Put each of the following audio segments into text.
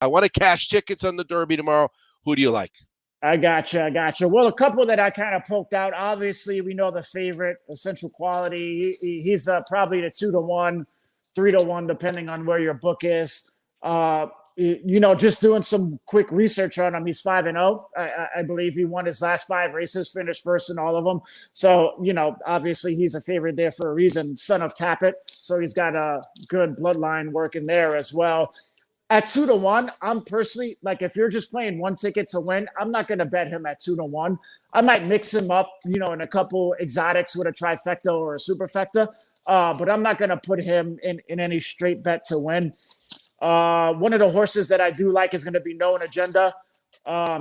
I want to cash tickets on the Derby tomorrow. Who do you like? I gotcha. Well, a couple that I kind of poked out. Obviously, we know the favorite, Essential Quality. He's probably the 2-1, 3-1, depending on where your book is. Just doing some quick research on him. He's 5-0. I believe he won his last 5 races, finished first in all of them. So, obviously he's a favorite there for a reason. Son of Tappet. So he's got a good bloodline working there as well. At 2-1, I'm personally like, if you're just playing one ticket to win, I'm not going to bet him at 2-1. I might mix him up, in a couple exotics with a trifecta or a superfecta, but I'm not going to put him in any straight bet to win. One of the horses that I do like is going to be Known Agenda.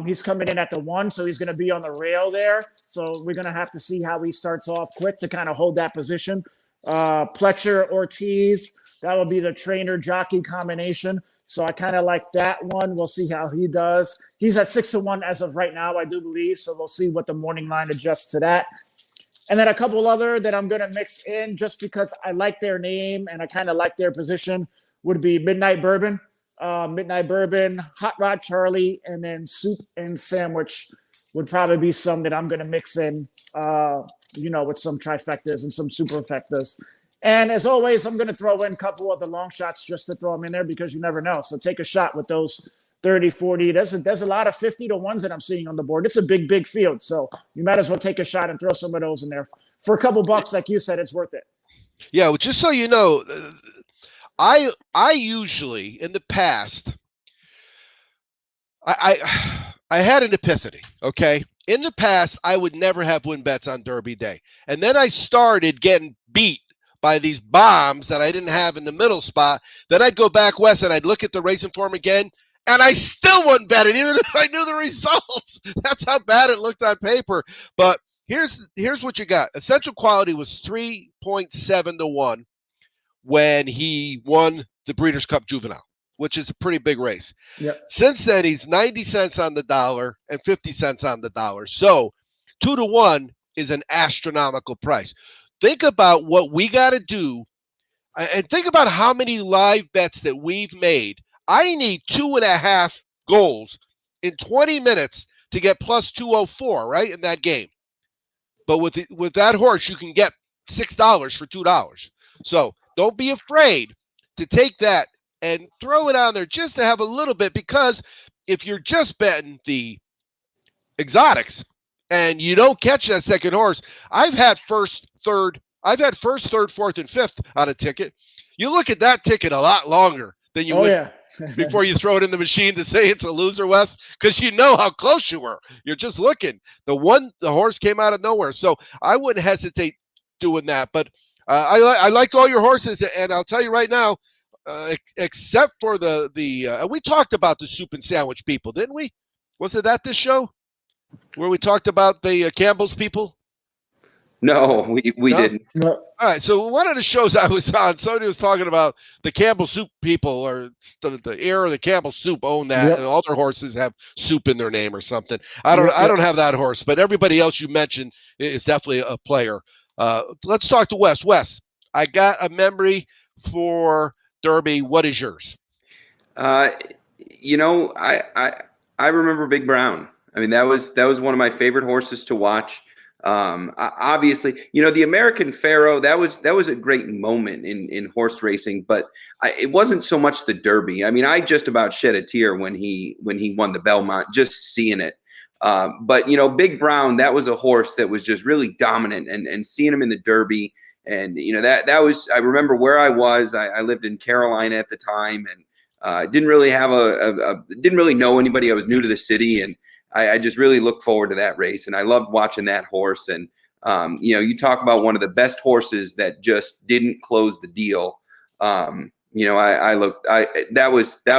He's coming in at the 1, so he's going to be on the rail there. So we're going to have to see how he starts off quick to kind of hold that position. Pletcher Ortiz, that will be the trainer jockey combination. So I kind of like that one. We'll see how he does. He's at 6-1 as of right now, I do believe. So we'll see what the morning line adjusts to that. And then a couple other that I'm going to mix in just because I like their name and I kind of like their position would be Midnight Bourbon, Hot Rod Charlie, and then Soup and Sandwich would probably be some that I'm going to mix in, with some trifectas and some superfectas. And as always, I'm going to throw in a couple of the long shots just to throw them in there because you never know. So take a shot with those 30, 40. There's a lot of 50-1s that I'm seeing on the board. It's a big field. So you might as well take a shot and throw some of those in there. For a couple bucks, like you said, it's worth it. Yeah, well, just so you know, I usually in the past, I had an epiphany, okay? In the past, I would never have win bets on Derby Day. And then I started getting beat by these bombs that I didn't have in the middle spot. Then I'd go back west and I'd look at the racing form again, and I still wouldn't bet it, even if I knew the results. That's how bad it looked on paper. But here's what you got. Essential Quality was 3.7-1 when he won the Breeders' Cup Juvenile, which is a pretty big race. Yep. Since then, he's 90 cents on the dollar and 50 cents on the dollar. So 2-1 is an astronomical price. Think about what we got to do, and think about how many live bets that we've made. I need 2.5 goals in 20 minutes to get plus 204, right, in that game. But with that horse, you can get $6 for $2. So don't be afraid to take that and throw it on there just to have a little bit, because if you're just betting the exotics and you don't catch that second horse, I've had first, third, fourth, and fifth on a ticket. You look at that ticket a lot longer than you would before you throw it in the machine to say it's a loser, Wes, because you know how close you were. You're just looking. The horse came out of nowhere. So I wouldn't hesitate doing that. But I like all your horses, and I'll tell you right now, except for we talked about the Soup and Sandwich people, didn't we? Was it at this show where we talked about the Campbell's people? No, we didn't. No. All right, so one of the shows I was on, somebody was talking about the Campbell Soup people, or the heir of the Campbell Soup own that, and all their horses have soup in their name or something. I don't have that horse, but everybody else you mentioned is definitely a player. Let's talk to Wes. Wes, I got a memory for Derby. What is yours? I remember Big Brown. I mean, that was one of my favorite horses to watch. Obviously, the American Pharaoh, that was a great moment in horse racing, but it wasn't so much the Derby. I mean, I just about shed a tear when he won the Belmont, just seeing it. But Big Brown, that was a horse that was just really dominant, and seeing him in the Derby, and that was, I remember where I was. I lived in Carolina at the time, and didn't really have didn't really know anybody. I was new to the city, and I just really looked forward to that race, and I loved watching that horse. And you talk about one of the best horses that just didn't close the deal. That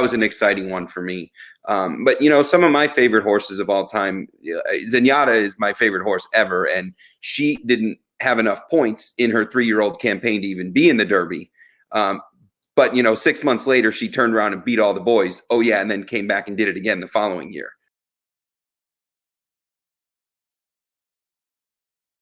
was an exciting one for me. But some of my favorite horses of all time, Zenyatta is my favorite horse ever, and she didn't have enough points in her 3-year-old campaign to even be in the Derby. But 6 months later, she turned around and beat all the boys. Oh yeah, and then came back and did it again the following year.